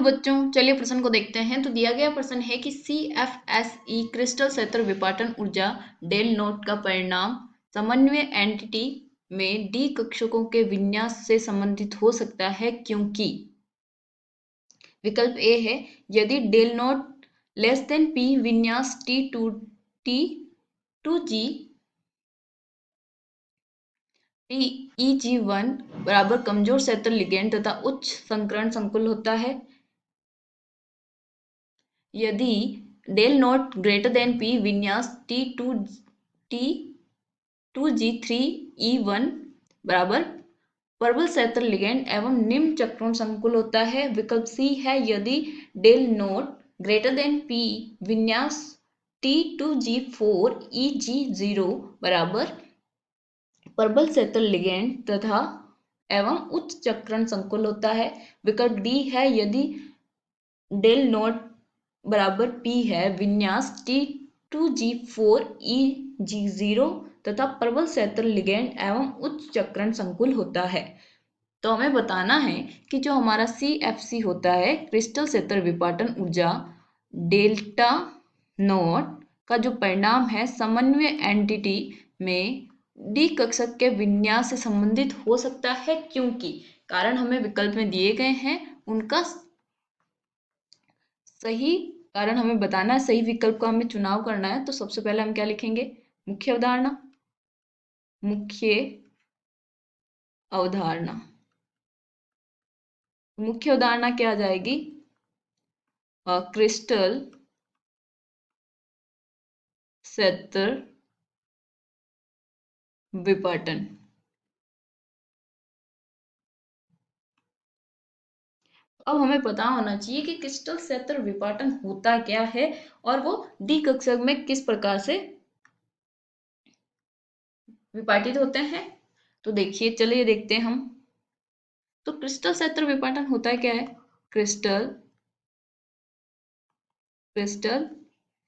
बच्चों, चलिए प्रश्न को देखते हैं। तो दिया गया प्रश्न है कि CFSE क्रिस्टल क्षेत्र विपाटन ऊर्जा डेल नोट का परिणाम समन्वय एंटिटी में डी कक्षकों के विन्यास से संबंधित हो सकता है क्योंकि विकल्प ए है यदि del naught less than P विन्यास T2G TEG1 बराबर कमजोर क्षेत्र लिगेंड तथा उच्च संकरण संकुल होता है। यदि del naught greater than P विन्यास T2G3E1 बराबर प्रबल क्षेत्र लिगेंड एवं निम्न चक्रण संकुल होता है। विकल्प सी है यदि del naught greater than P विन्यास T2G4EG0 बराबर प्रबल क्षेत्र लिगेंड तथा एवं उच्च चक्रण संकुल होता है। विकल्प डी है यदि डेल नॉट बराबर पी है विन्यास T2G4EG0 तथा प्रबल क्षेत्र लिगेंड एवं उच्च चक्रण संकुल होता है। तो हमें बताना है कि जो हमारा CFC होता है क्रिस्टल क्षेत्र विपाटन ऊर्जा डेल्टा नॉट का जो परिणाम है समन्वय एंटिटी में डी कक्षक के विन्यास से संबंधित हो सकता है क्योंकि कारण हमें विकल्प में दिए गए हैं, उनका सही कारण हमें बताना है, सही विकल्प का हमें चुनाव करना है। तो सबसे पहले हम क्या लिखेंगे? मुख्य अवधारणा। मुख्य अवधारणा मुख्य अवधारणा क्या आ जाएगी? क्रिस्टल क्षेत्र विपाटन। अब हमें पता होना चाहिए कि क्रिस्टल क्षेत्र विपाटन होता क्या है और वो डी कक्षक में किस प्रकार से विपाटित होते हैं। तो देखिए, चलिए देखते हैं हम। तो क्रिस्टल क्षेत्र विपाटन होता है क्या है? क्रिस्टल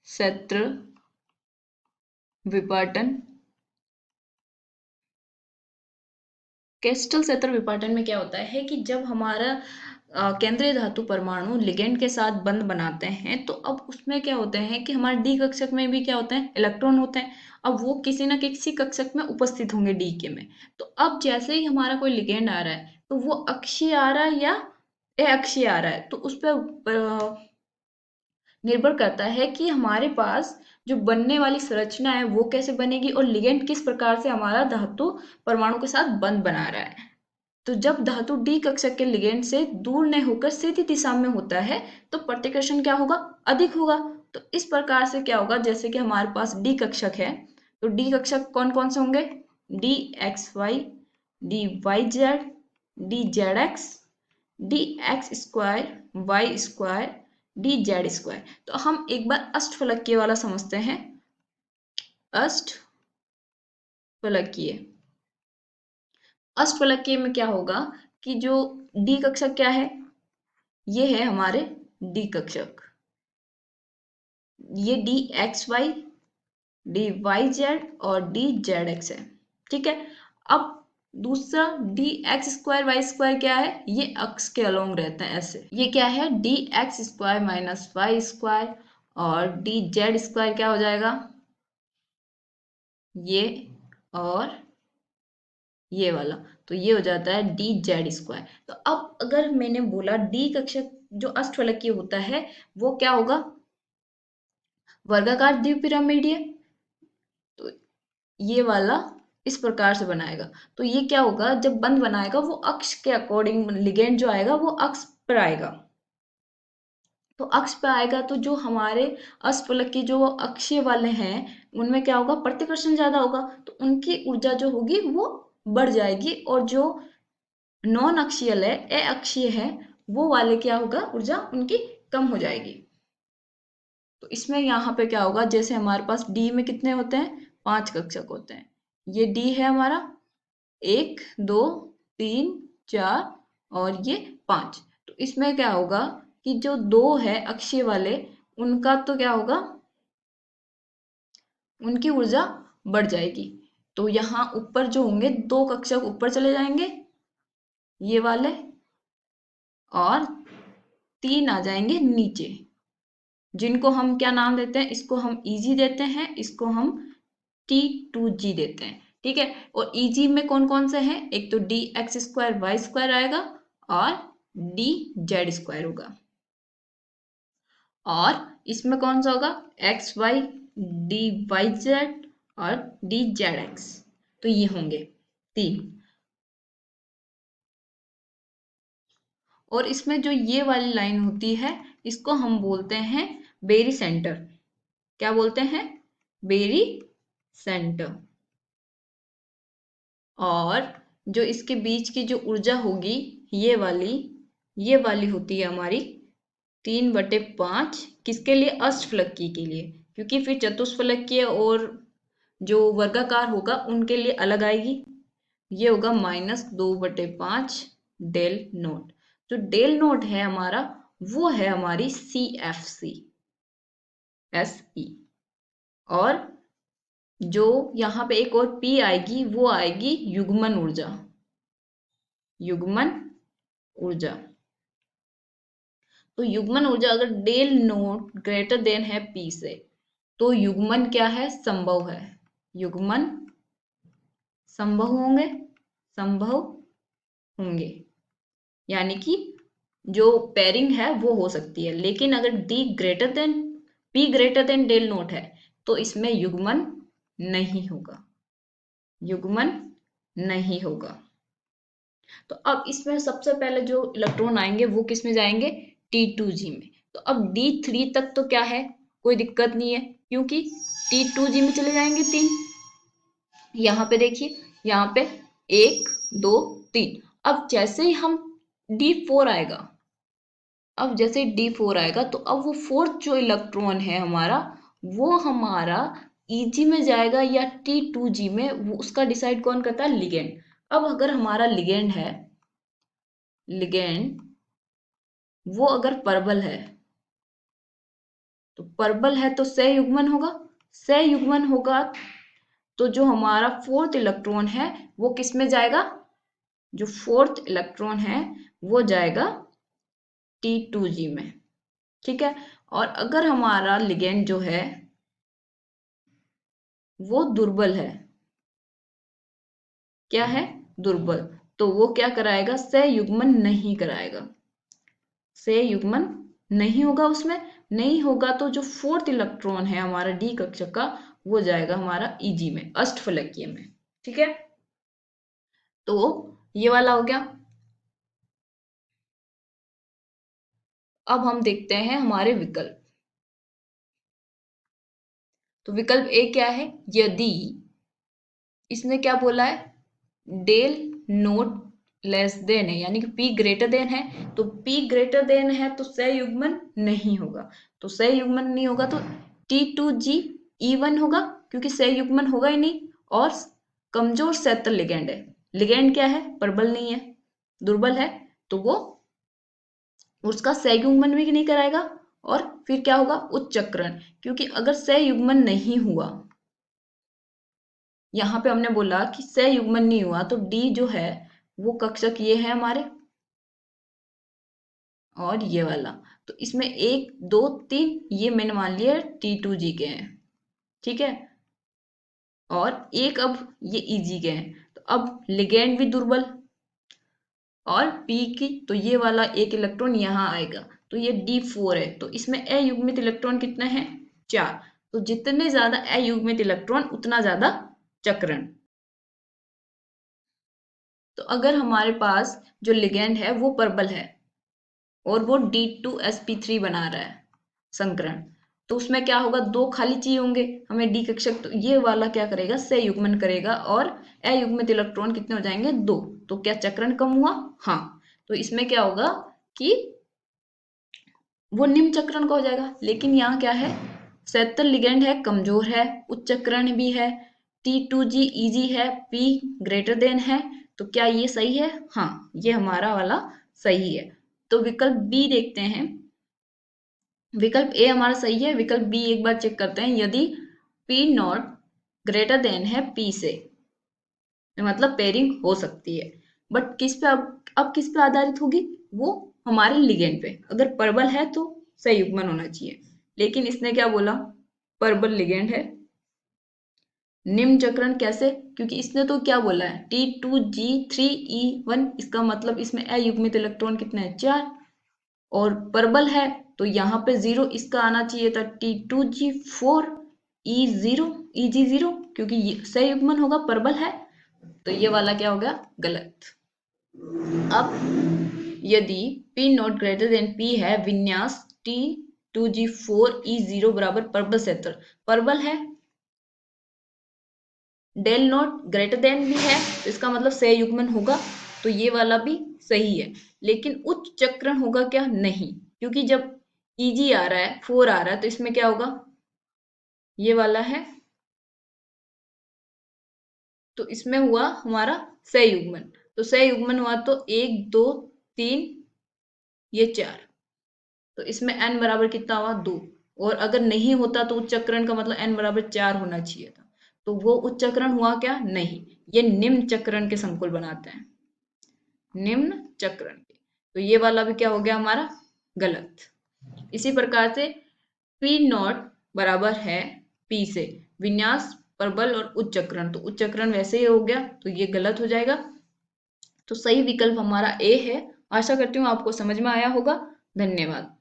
क्षेत्र विपाटन। क्रिस्टल क्षेत्र विपाटन में क्या होता है कि जब हमारा केंद्रीय धातु परमाणु लिगेंड के साथ बंध बनाते हैं तो अब उसमें क्या होते हैं कि हमारे डी कक्षक में भी क्या होते हैं? इलेक्ट्रॉन होते हैं। अब वो किसी न किसी कक्षक में उपस्थित होंगे डी के में। तो अब जैसे ही हमारा कोई लिगेंड आ रहा है तो वो अक्षीय आ रहा है या अक्षीय आ रहा है, तो उस पर निर्भर करता है कि हमारे पास जो बनने वाली संरचना है वो कैसे बनेगी और लिगेंड किस प्रकार से हमारा धातु परमाणु के साथ बंध बना रहा है। तो जब धातु डी कक्षक के लिगेंड से दूर न होकर सीधी दिशा में होता है तो प्रतिकर्षण क्या होगा? अधिक होगा। तो इस प्रकार से क्या होगा, जैसे कि हमारे पास डी कक्षक है तो डी कक्षक कौन कौन से होंगे? D X Y, D Y Z, D Z X, D X square Y square, D Z square. तो हम एक बार अष्टफलकीय वाला समझते हैं। अष्टफलकीय अष्टफलकीय में क्या होगा कि जो डी कक्षक क्या है? ये है हमारे डी कक्षक। ये D X Y, D Y Z और डी जेड एक्स है। ठीक है। अब दूसरा D X square Y square क्या है? ये अक्ष के अलोंग रहते हैं ऐसे। ये क्या है? D X square minus Y square. और डी जेड स्क्वायर क्या हो जाएगा? ये और ये वाला। तो ये हो जाता है डी जेड स्क्वायर। तो अब अगर मैंने बोला डी कक्षक जो अष्टफलकीय होता है वो क्या होगा? वर्गाकार द्विपिरामिडीय। तो ये वाला इस प्रकार से बनाएगा। तो ये क्या होगा, जब बंध बनाएगा वो अक्ष के अकॉर्डिंग लिगेंड जो आएगा वो अक्ष पर आएगा। तो अक्ष पर आएगा तो जो हमारे अष्टफलकीय जो अक्षीय वाले हैं उनमें क्या होगा? प्रतिकर्षण ज्यादा होगा। तो उनकी ऊर्जा जो होगी वो बढ़ जाएगी और जो नॉन अक्षीय है, अक्षीय है, वो वाले क्या होगा? ऊर्जा उनकी कम हो जाएगी। तो इसमें यहाँ पे क्या होगा, जैसे हमारे पास डी में कितने होते हैं? 5 कक्षक होते हैं। ये डी है हमारा 1 2 3 4 और ये 5। तो इसमें क्या होगा कि जो 2 है अक्षीय वाले उनका तो क्या होगा? उनकी ऊर्जा बढ़ जाएगी। तो यहाँ ऊपर जो होंगे 2 कक्षक ऊपर चले जाएंगे ये वाले, और 3 आ जाएंगे नीचे, जिनको हम क्या नाम देते हैं, इसको हम ईजी देते हैं, इसको हम T2G देते हैं। ठीक है, और ईजी में कौन कौन से हैं, एक तो dx² y² आएगा और dz² होगा, और इसमें कौन सा होगा, xy dyz और dzx। तो ये होंगे 3। और इसमें जो ये वाली लाइन होती है इसको हम बोलते हैं बेरी सेंटर। क्या बोलते हैं, बेरी सेंटर। और जो इसके बीच की जो ऊर्जा होगी ये वाली होती है हमारी 3/5, किसके लिए, अष्टफलकीय के लिए, क्योंकि फिर चतुष्फलकीय और जो वर्गाकार होगा उनके लिए अलग आएगी। ये होगा -2/5 डेल नोट। जो डेल नोट है हमारा वो है हमारी CFC SE। और जो यहाँ पे एक और P आएगी वो आएगी युग्मन ऊर्जा, युग्मन ऊर्जा। तो युग्मन ऊर्जा अगर डेल नोट ग्रेटर देन है P से, तो युग्मन क्या है, संभव है, युग्मन संभव होंगे, संभव होंगे, यानी कि जो पेयरिंग है वो हो सकती है। लेकिन अगर P greater than del naught है तो इसमें युग्मन नहीं होगा, युग्मन नहीं होगा। तो अब इसमें सबसे पहले जो इलेक्ट्रॉन आएंगे वो किस में जाएंगे, T2G में। तो अब D3 तक तो क्या है, कोई दिक्कत नहीं है, क्योंकि T2G में चले जाएंगे 3। यहाँ पे देखिए, यहाँ पे 1 2 3। अब जैसे ही हम D4 आएगा, अब जैसे D4 आएगा तो अब वो फोर्थ जो इलेक्ट्रॉन है हमारा, वो हमारा Eg में जाएगा या T2G में, वो उसका डिसाइड कौन करता है, लिगेंड। अब अगर हमारा लिगेंड है, लिगेंड वो अगर परबल है, तो परबल है तो सहयुग्मन होगा, सहयुग्मन होगा तो जो हमारा फोर्थ इलेक्ट्रॉन है वो किस में जाएगा, जो फोर्थ इलेक्ट्रॉन है वो जाएगा T2G में। ठीक है, और अगर हमारा लिगेंड जो है वो दुर्बल है, क्या है, दुर्बल, तो वो क्या कराएगा, सहयुग्मन नहीं कराएगा, सहयुग्मन नहीं होगा, उसमें नहीं होगा तो जो फोर्थ इलेक्ट्रॉन है हमारा डी कक्षक का वो जाएगा हमारा Eg में, अष्टफलकीय में। ठीक है, तो ये वाला हो गया। अब हम देखते हैं हमारे विकल्प। तो विकल्प ए क्या है, यदि इसने क्या बोला है, डेल नोट लेस देन है, यानी कि P ग्रेटर देन है, तो P ग्रेटर देन है तो सहयुग्मन नहीं होगा, तो सहयुग्मन नहीं होगा तो T2G E1 होगा, क्योंकि सहयुग्मन होगा ही नहीं। और कमजोर सेतल लिगेंड है, लिगेंड क्या है, प्रबल नहीं है, दुर्बल है, तो वो उसका सहयुग्मन भी नहीं कराएगा। और फिर क्या होगा, उच्चक्रण, क्योंकि अगर सहयुग्मन नहीं हुआ, यहाँ पे हमने बोला कि सहयुग्मन नहीं हुआ, तो डी जो है वो कक्षक ये है हमारे, और ये वाला, तो इसमें 1 2 3 ये मैंने मान लिया T2G के हैं। ठीक है, और एक अब ये Eg के हैं, तो अब लिगेंड भी दुर्बल, और P की तो ये वाला एक इलेक्ट्रॉन यहाँ आएगा, तो ये D4 है, तो इसमें अयुग्मित इलेक्ट्रॉन कितने हैं, 4। तो जितने ज्यादा अयुग्मित इलेक्ट्रॉन उतना ज्यादा चक्रण। तो अगर हमारे पास जो लिगेंड है वो पर्पल है और वो D2sp3 बना रहा है संकरण, तो उसमें क्या होगा, 2 खाली चाहिए होंगे हमें डी कक्षक, तो ये वाला क्या करेगा, सहयुग्मन करेगा और अयुग्मित इलेक्ट्रॉन कितने हो जाएंगे, 2। तो क्या चक्रण कम हुआ, हाँ। तो इसमें क्या होगा कि वो निम्न चक्रण का हो जाएगा। लेकिन यहाँ क्या है, सेतल लिगेंड है, कमजोर है, उच्च चक्रण भी है, T2G इजी है, P ग्रेटर देन है, तो क्या ये सही है, हाँ ये हमारा वाला सही है। तो विकल्प बी देखते हैं, विकल्प ए हमारा सही है, विकल्प बी एक बार चेक करते हैं, यदि P नॉट ग्रेटर देन है P से, मतलब पेयरिंग हो सकती है, बट किस पे, अब किस पे आधारित होगी, वो हमारे लिगेंड पे। अगर परबल है तो संयुग्मन होना चाहिए, लेकिन इसने क्या बोला, परबल लिगेंड है। निम्न चक्रण कैसे, क्योंकि इसने तो क्या बोला है T2G3E1, इसका मतलब इसमें अयुग्मित इलेक्ट्रॉन कितने हैं, 4। और परबल है तो यहाँ पे 0, इसका आना चाहिए था T2G4E0, Eg0, क्योंकि ये संयुग्मन होगा, परबल है। तो ये वाला क्या हो गया, गलत। अब यदि P not greater then P है, विन्यास T2G4E0 बराबर परबल क्षेत्र, परबल है, डेल नॉट ग्रेटर देन भी है, तो इसका मतलब सहयुग्मन होगा, तो ये वाला भी सही है। लेकिन उच्च चक्रण होगा क्या, नहीं, क्योंकि जब Eg आ रहा है, 4 आ रहा है, तो इसमें क्या होगा, ये वाला है, तो इसमें हुआ हमारा सहयुग्मन। तो सहयुग्मन हुआ तो 1 2 3, ये 4, तो इसमें n बराबर कितना हुआ, 2। और अगर नहीं होता तो उच्चक्रण का मतलब n बराबर 4 होना चाहिए था, तो वो उच्चक्रण हुआ क्या, नहीं। ये निम्न चक्रण के संकुल बनाते हैं, निम्न चक्रण के। तो ये वाला भी क्या हो गया हमारा, गलत। इसी प्रकार से P नॉट बराबर है P से विन्यास, परबल और उच्चक्रण, तो उच्चक्रण वैसे ही हो गया, तो ये गलत हो जाएगा। तो सही विकल्प हमारा ए है। आशा करती हूँ आपको समझ में आया होगा। धन्यवाद।